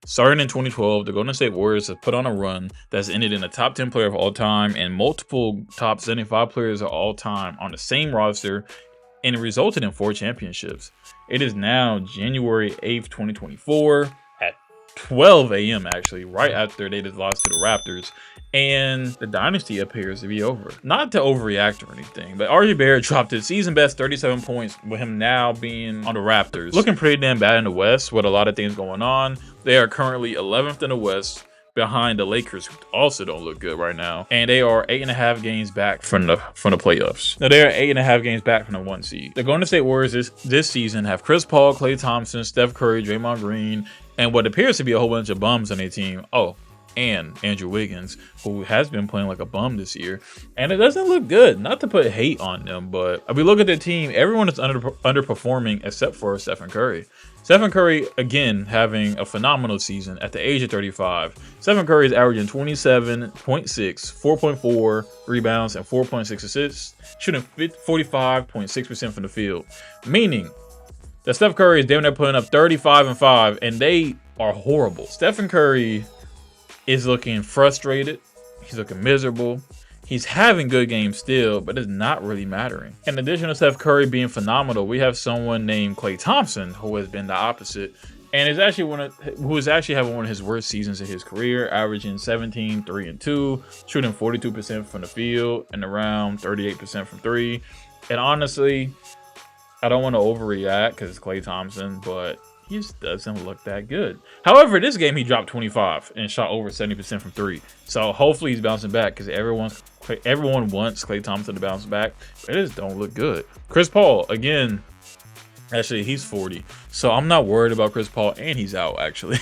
Starting in 2012, the Golden State Warriors have put on a run that's ended in a top 10 player of all time and multiple top 75 players of all time on the same roster, and it resulted in 4 championships. It is now January 8th, 2024 at 12 a.m. actually, right after they just lost to the Raptors, and the dynasty appears to be over. Not to overreact or anything, but RJ Barrett dropped his season best 37 points with him now being on the Raptors. Looking pretty damn bad in the West with a lot of things going on. They are currently 11th in the West, behind the Lakers, who also don't look good right now, and they are 8.5 games back from the playoffs. Now they are 8.5 games back from the 1 seed. The Golden State Warriors this season have Chris Paul, Klay Thompson, Steph Curry, Draymond Green, and what appears to be a whole bunch of bums on their team. Oh, and Andrew Wiggins, who has been playing like a bum this year, and it doesn't look good. Not to put hate on them, but if we look at their team, everyone is underperforming except for Stephen Curry. Stephen Curry, again, having a phenomenal season at the age of 35. Stephen Curry is averaging 27.6, 4.4 rebounds, and 4.6 assists, shooting 45.6% from the field. Meaning that Steph Curry is damn near putting up 35 and 5, and they are horrible. Stephen Curry is looking frustrated. He's looking miserable. He's having good games still, but it's not really mattering. In addition to Steph Curry being phenomenal, we have someone named Klay Thompson who has been the opposite, and is actually having one of his worst seasons of his career, averaging 17, 3 and 2, shooting 42% from the field and around 38% from 3. And honestly, I don't want to overreact because it's Klay Thompson, but he just doesn't look that good. However, this game he dropped 25 and shot over 70% from 3. So hopefully he's bouncing back because everyone wants Klay Thompson to bounce back. But it just don't look good. Chris Paul, again, actually he's 40. So I'm not worried about Chris Paul, and he's out actually.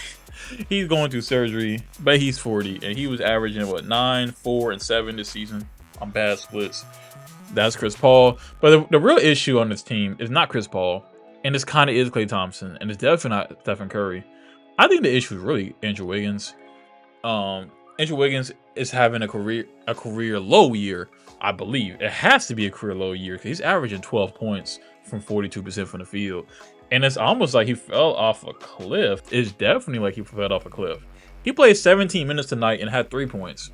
He's going through surgery, but he's 40 and he was averaging what, 9, 4, and 7 this season on bad splits. That's Chris Paul. But the real issue on this team is not Chris Paul. And this kind of is Klay Thompson, and it's definitely not Stephen Curry. I think the issue is really Andrew Wiggins. Andrew Wiggins is having a career low year, I believe. It has to be a career low year because he's averaging 12 points from 42% from the field. And it's almost like he fell off a cliff. It's definitely like he fell off a cliff. He played 17 minutes tonight and had 3 points.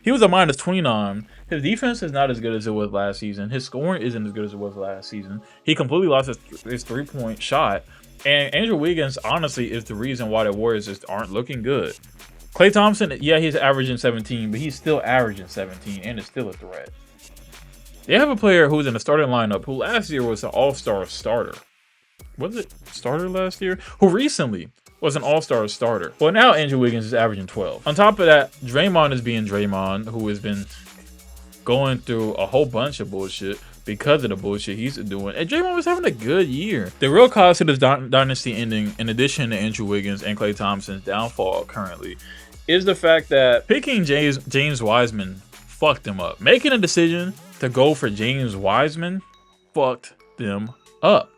He was a minus 29. His defense is not as good as it was last season. His scoring isn't as good as it was last season. He completely lost his three-point shot. And Andrew Wiggins, honestly, is the reason why the Warriors just aren't looking good. Klay Thompson, yeah, he's averaging 17, but he's still averaging 17 and is still a threat. They have a player who's in the starting lineup who last year was an all-star starter. Was it starter last year? Who recently was an all-star starter. Well, now Andrew Wiggins is averaging 12. On top of that, Draymond is being Draymond, who has been going through a whole bunch of bullshit because of the bullshit he's doing. And Draymond was having a good year. The real cause to this dynasty ending, in addition to Andrew Wiggins and Klay Thompson's downfall currently, is the fact that picking James Wiseman fucked them up. Making a decision to go for James Wiseman fucked them up.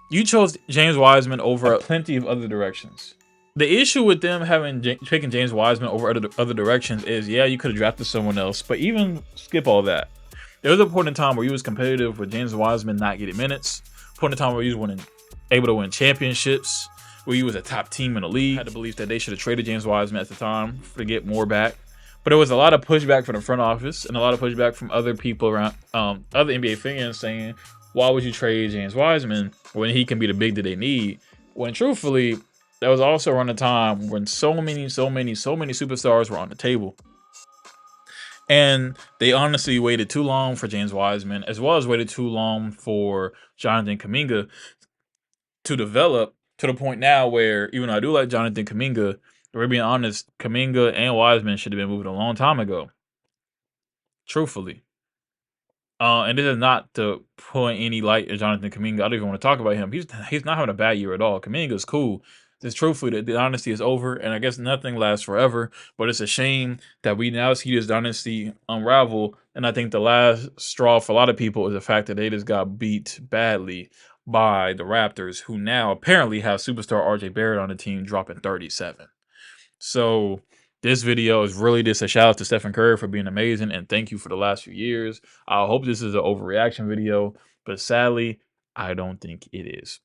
You chose James Wiseman over plenty of other directions. The issue with them picking James Wiseman over other directions is, yeah, you could have drafted someone else, but even skip all that. There was a point in time where you was competitive with James Wiseman not getting minutes. A point in time where you was able to win championships, where you was a top team in the league. I had the belief that they should have traded James Wiseman at the time to get more back. But there was a lot of pushback from the front office and a lot of pushback from other people around, other NBA fans saying, why would you trade James Wiseman when he can be the big that they need? When truthfully, there was also around a time when so many superstars were on the table. And they honestly waited too long for James Wiseman, as well as waited too long for Jonathan Kuminga to develop to the point now where, even though I do like Jonathan Kuminga, if we're being honest, Kuminga and Wiseman should have been moved a long time ago. Truthfully. And this is not to point any light at Jonathan Kuminga. I don't even want to talk about him. He's not having a bad year at all. Kuminga's cool. Just truthfully, the dynasty is over, and I guess nothing lasts forever. But it's a shame that we now see this dynasty unravel. And I think the last straw for a lot of people is the fact that they just got beat badly by the Raptors, who now apparently have superstar RJ Barrett on the team dropping 37. So this video is really just a shout out to Stephen Curry for being amazing, and thank you for the last few years. I hope this is an overreaction video, but sadly, I don't think it is.